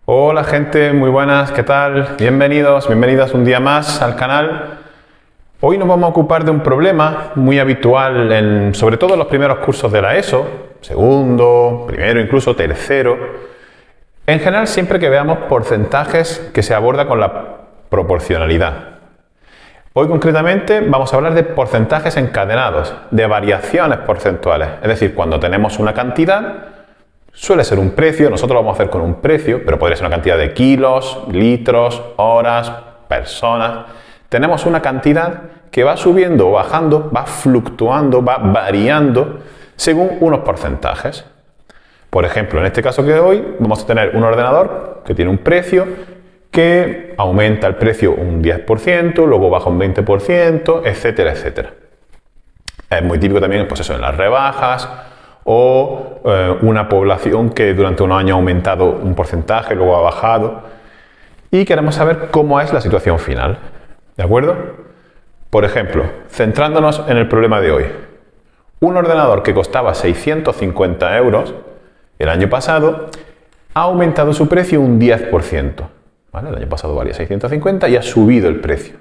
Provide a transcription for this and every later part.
Hola gente, muy buenas, ¿qué tal? Bienvenidos, bienvenidas un día más al canal. Hoy nos vamos a ocupar de un problema muy habitual sobre todo en los primeros cursos de la ESO, segundo, primero, incluso tercero. En general, siempre que veamos porcentajes que se aborda con la proporcionalidad. Hoy concretamente vamos a hablar de porcentajes encadenados, de variaciones porcentuales, es decir, cuando tenemos una cantidad, suele ser un precio, nosotros lo vamos a hacer con un precio, pero podría ser una cantidad de kilos, litros, horas, personas. Tenemos una cantidad que va subiendo o bajando, va fluctuando, va variando según unos porcentajes. Por ejemplo, en este caso que hoy vamos a tener un ordenador que tiene un precio que aumenta el precio un 10%, luego baja un 20%, etcétera, etcétera. Es muy típico también, pues eso, en las rebajas o una población que durante unos años ha aumentado un porcentaje, luego ha bajado. Y queremos saber cómo es la situación final. ¿De acuerdo? Por ejemplo, centrándonos en el problema de hoy. Un ordenador que costaba 650 euros el año pasado ha aumentado su precio un 10%. ¿Vale? El año pasado valía 650 y ha subido el precio.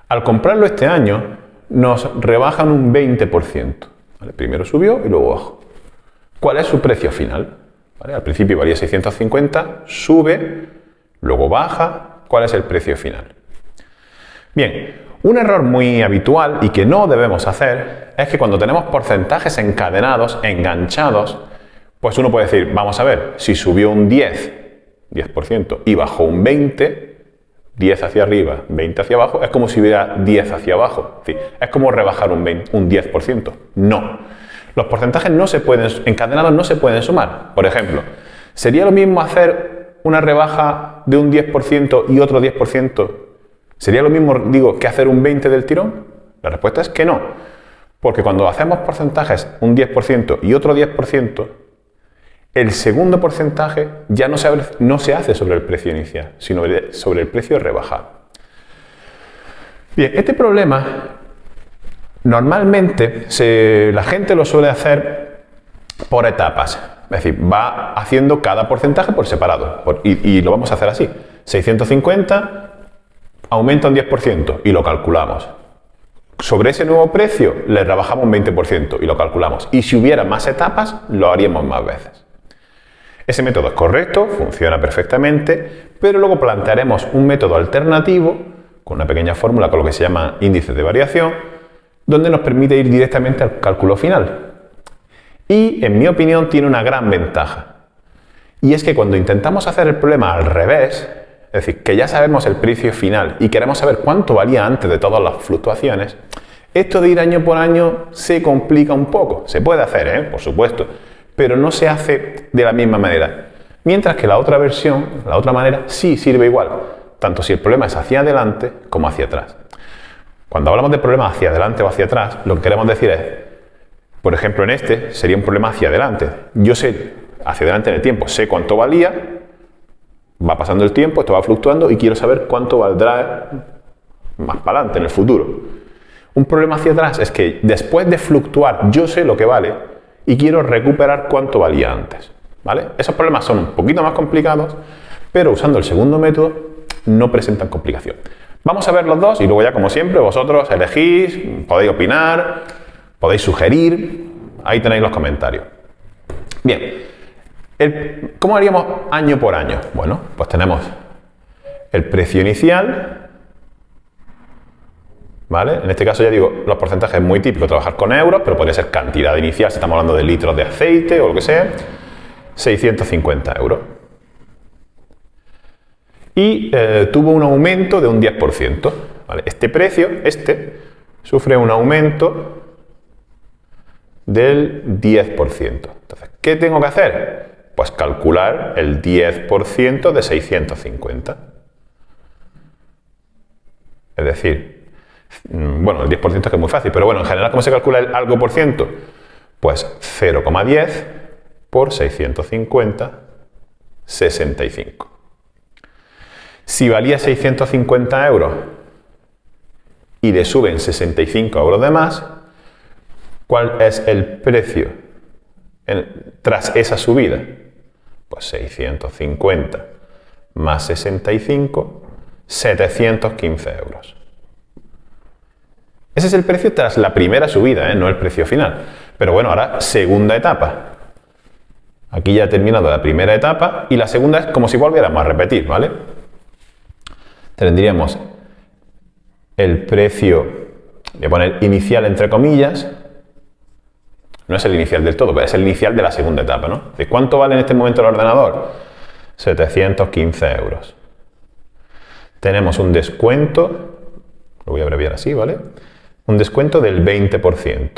Al comprarlo este año nos rebajan un 20%. ¿Vale? Primero subió y luego bajó. ¿Cuál es su precio final? ¿Vale? Al principio valía 650, sube, luego baja. ¿Cuál es el precio final? Bien, un error muy habitual y que no debemos hacer es que cuando tenemos porcentajes encadenados, enganchados, pues uno puede decir, vamos a ver, si subió un 10% y bajó un 20%, 10 hacia arriba, 20 hacia abajo, es como si hubiera 10 hacia abajo. Es como rebajar un 10%. No. Los porcentajes encadenados no se pueden sumar. Por ejemplo, ¿sería lo mismo hacer una rebaja de un 10% y otro 10%? ¿Sería lo mismo, digo, que hacer un 20% del tirón? La respuesta es que no. Porque cuando hacemos porcentajes un 10% y otro 10%, el segundo porcentaje ya no se hace sobre el precio inicial, sino sobre el precio rebajado. Bien, este problema normalmente la gente lo suele hacer por etapas. Es decir, va haciendo cada porcentaje por separado. Y lo vamos a hacer así. 650 aumenta un 10% y lo calculamos. Sobre ese nuevo precio le rebajamos un 20% y lo calculamos. Y si hubiera más etapas, lo haríamos más veces. Ese método es correcto, funciona perfectamente, pero luego plantearemos un método alternativo con una pequeña fórmula con lo que se llama índices de variación, donde nos permite ir directamente al cálculo final. Y, en mi opinión, tiene una gran ventaja. Y es que cuando intentamos hacer el problema al revés, es decir, que ya sabemos el precio final y queremos saber cuánto valía antes de todas las fluctuaciones, esto de ir año por año se complica un poco. Se puede hacer, por supuesto, pero no se hace de la misma manera. Mientras que la otra versión, la otra manera, sí sirve igual, tanto si el problema es hacia adelante como hacia atrás. Cuando hablamos de problemas hacia adelante o hacia atrás, lo que queremos decir es, por ejemplo, en este sería un problema hacia adelante. Yo sé, hacia adelante en el tiempo, sé cuánto valía, va pasando el tiempo, esto va fluctuando y quiero saber cuánto valdrá más para adelante, en el futuro. Un problema hacia atrás es que después de fluctuar yo sé lo que vale y quiero recuperar cuánto valía antes. ¿Vale? Esos problemas son un poquito más complicados, pero usando el segundo método no presentan complicación. Vamos a ver los dos y luego ya, como siempre, vosotros elegís, podéis opinar, podéis sugerir, ahí tenéis los comentarios. Bien, ¿cómo haríamos año por año? Bueno, pues tenemos el precio inicial, ¿vale? En este caso ya digo, los porcentajes es muy típico trabajar con euros, pero podría ser cantidad inicial, si estamos hablando de litros de aceite o lo que sea, 650 euros. Y tuvo un aumento de un 10%. ¿Vale? Este precio, sufre un aumento del 10%. Entonces, ¿qué tengo que hacer? Pues calcular el 10% de 650. Es decir, bueno, el 10% es que es muy fácil, pero bueno, en general, ¿cómo se calcula el algo por ciento? Pues 0,10 por 650, 65. Si valía 650 euros y le suben 65 euros de más, ¿cuál es el precio tras esa subida? Pues 650 más 65, 715 euros. Ese es el precio tras la primera subida, no el precio final. Pero bueno, ahora segunda etapa. Aquí ya ha terminado la primera etapa y la segunda es como si volviéramos a repetir, ¿vale? Tendríamos el precio, voy a poner inicial entre comillas, no es el inicial del todo, pero es el inicial de la segunda etapa, ¿no? ¿De cuánto vale en este momento el ordenador? 715 euros. Tenemos un descuento, lo voy a abreviar así, ¿vale? Un descuento del 20%.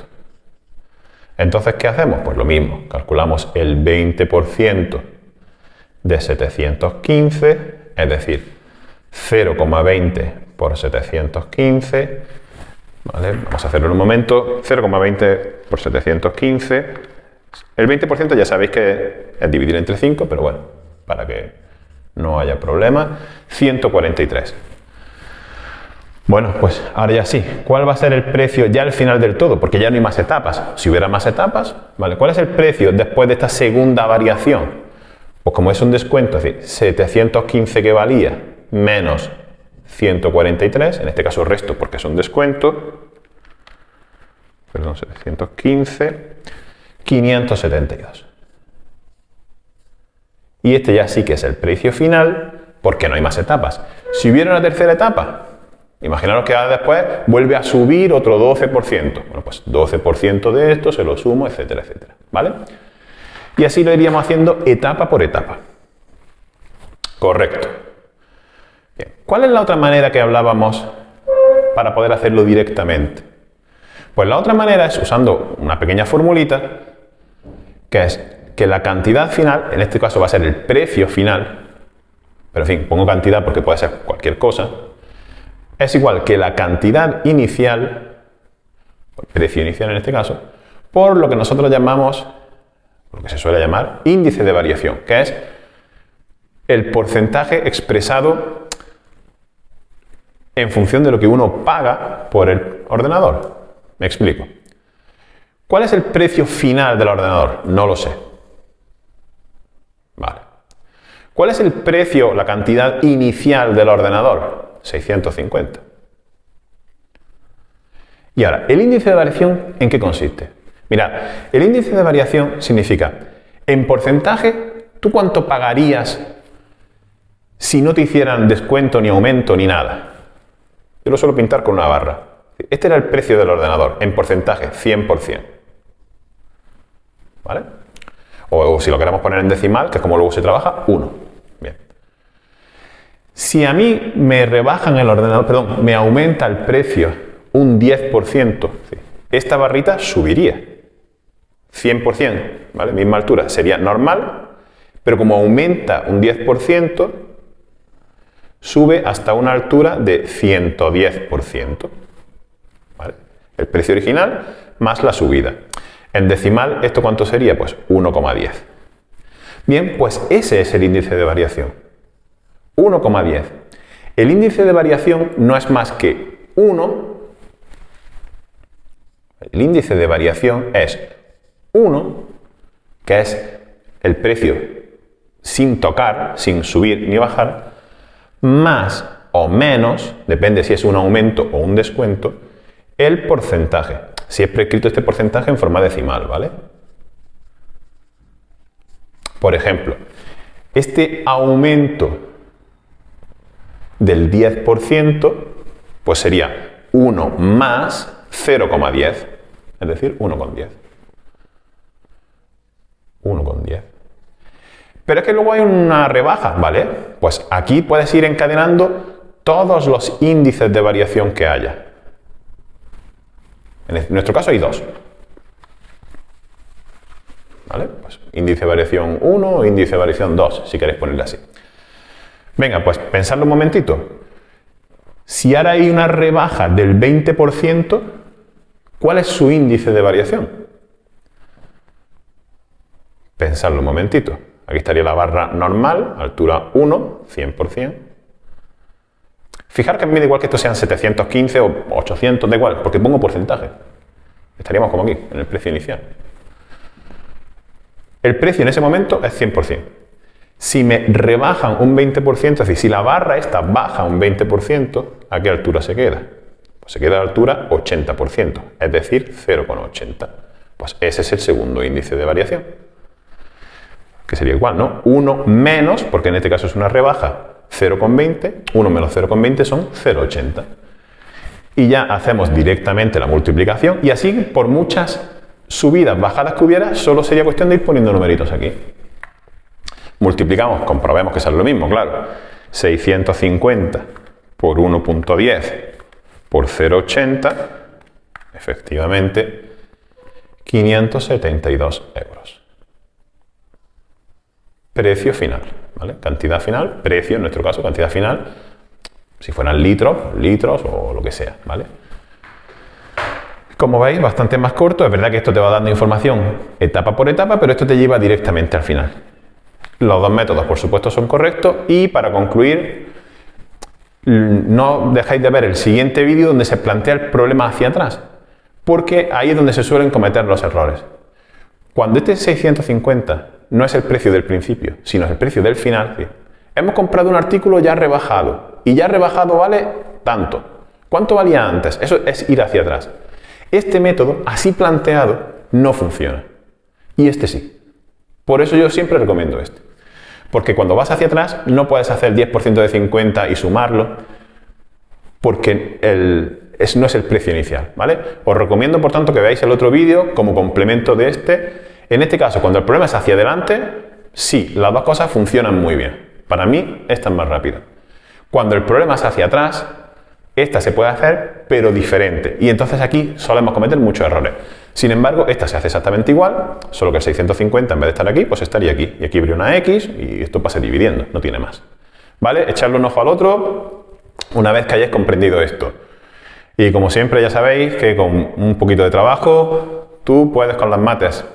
Entonces, ¿qué hacemos? Pues lo mismo, calculamos el 20% de 715, es decir, 0,20 por 715, ¿vale? Vamos a hacerlo en un momento, 0,20 por 715, el 20% ya sabéis que es dividir entre 5, pero bueno, para que no haya problema, 143. Bueno, pues ahora ya sí, ¿cuál va a ser el precio ya al final del todo? Porque ya no hay más etapas. Si hubiera más etapas, ¿vale? ¿Cuál es el precio después de esta segunda variación? Pues como es un descuento, es decir, 715 que valía menos 143, en este caso resto porque es un descuento, perdón, 715, 572. Y este ya sí que es el precio final porque no hay más etapas. Si hubiera una tercera etapa, imaginaros que ahora después vuelve a subir otro 12%. Bueno, pues 12% de esto se lo sumo, etcétera, etcétera. ¿Vale? Y así lo iríamos haciendo etapa por etapa. Correcto. Bien. ¿Cuál es la otra manera que hablábamos para poder hacerlo directamente? Pues la otra manera es usando una pequeña formulita, que es que la cantidad final, en este caso va a ser el precio final, pero en fin, pongo cantidad porque puede ser cualquier cosa, es igual que la cantidad inicial, el precio inicial en este caso, por lo que nosotros llamamos, lo que se suele llamar, índice de variación, que es el porcentaje expresado en función de lo que uno paga por el ordenador. Me explico. ¿Cuál es el precio final del ordenador? No lo sé. Vale. ¿Cuál es el precio, la cantidad inicial del ordenador? 650. Y ahora, ¿el índice de variación en qué consiste? Mirad, el índice de variación significa, en porcentaje, ¿tú cuánto pagarías si no te hicieran descuento, ni aumento, ni nada? Yo lo suelo pintar con una barra. Este era el precio del ordenador, en porcentaje, 100%. ¿Vale? O si lo queremos poner en decimal, que es como luego se trabaja, 1. Bien. Si a mí me rebajan el ordenador, perdón, me aumenta el precio un 10%, esta barrita subiría. 100%, ¿vale? Misma altura, sería normal, pero como aumenta un 10%, sube hasta una altura de 110%. ¿Vale? El precio original más la subida. En decimal, ¿esto cuánto sería? Pues 1,10. Bien, pues ese es el índice de variación. 1,10. El índice de variación no es más que 1. El índice de variación es 1, que es el precio sin tocar, sin subir ni bajar, más o menos, depende si es un aumento o un descuento, el porcentaje. Siempre he escrito este porcentaje en forma decimal, ¿vale? Por ejemplo, este aumento del 10%, pues sería 1 más 0,10, es decir, 1,10. 1,10. Pero es que luego hay una rebaja, ¿vale? Pues aquí puedes ir encadenando todos los índices de variación que haya. En nuestro caso hay 2. ¿Vale? Pues índice de variación 1 o índice de variación 2, si queréis ponerle así. Venga, pues pensadlo un momentito. Si ahora hay una rebaja del 20%, ¿cuál es su índice de variación? Pensadlo un momentito. Aquí estaría la barra normal, altura 1, 100%. Fijar que a mí me da igual que esto sean 715 o 800, da igual, porque pongo porcentaje. Estaríamos como aquí, en el precio inicial. El precio en ese momento es 100%. Si me rebajan un 20%, es decir, si la barra esta baja un 20%, ¿a qué altura se queda? Pues se queda a la altura 80%, es decir, 0,80. Pues ese es el segundo índice de variación. Que sería igual, ¿no? 1 menos, porque en este caso es una rebaja, 0,20, 1 menos 0,20 son 0,80. Y ya hacemos directamente la multiplicación y así por muchas subidas, bajadas que hubiera, solo sería cuestión de ir poniendo numeritos aquí. Multiplicamos, comprobemos que sale lo mismo, claro. 650 por 1,10 por 0,80, efectivamente, 572 euros. Precio final, ¿vale? Cantidad final, precio, en nuestro caso, cantidad final, si fueran litros o lo que sea, ¿vale? Como veis, bastante más corto. Es verdad que esto te va dando información etapa por etapa, pero esto te lleva directamente al final. Los dos métodos, por supuesto, son correctos y para concluir, no dejéis de ver el siguiente vídeo donde se plantea el problema hacia atrás, porque ahí es donde se suelen cometer los errores. Cuando este 650 no es el precio del principio, sino es el precio del final, ¿sí? Hemos comprado un artículo ya rebajado y ya rebajado vale tanto. ¿Cuánto valía antes? Eso es ir hacia atrás. Este método, así planteado, no funciona. Y este sí. Por eso yo siempre recomiendo este. Porque cuando vas hacia atrás no puedes hacer 10% de 50 y sumarlo, porque no es el precio inicial, ¿vale? Os recomiendo, por tanto, que veáis el otro vídeo como complemento de este. En este caso, cuando el problema es hacia adelante, sí, las dos cosas funcionan muy bien. Para mí, esta es más rápida. Cuando el problema es hacia atrás, esta se puede hacer, pero diferente. Y entonces aquí solemos cometer muchos errores. Sin embargo, esta se hace exactamente igual, solo que el 650 en vez de estar aquí, pues estaría aquí. Y aquí habría una X y esto pasa dividiendo, no tiene más. ¿Vale? Echarle un ojo al otro una vez que hayáis comprendido esto. Y como siempre ya sabéis que con un poquito de trabajo, tú puedes con las mates.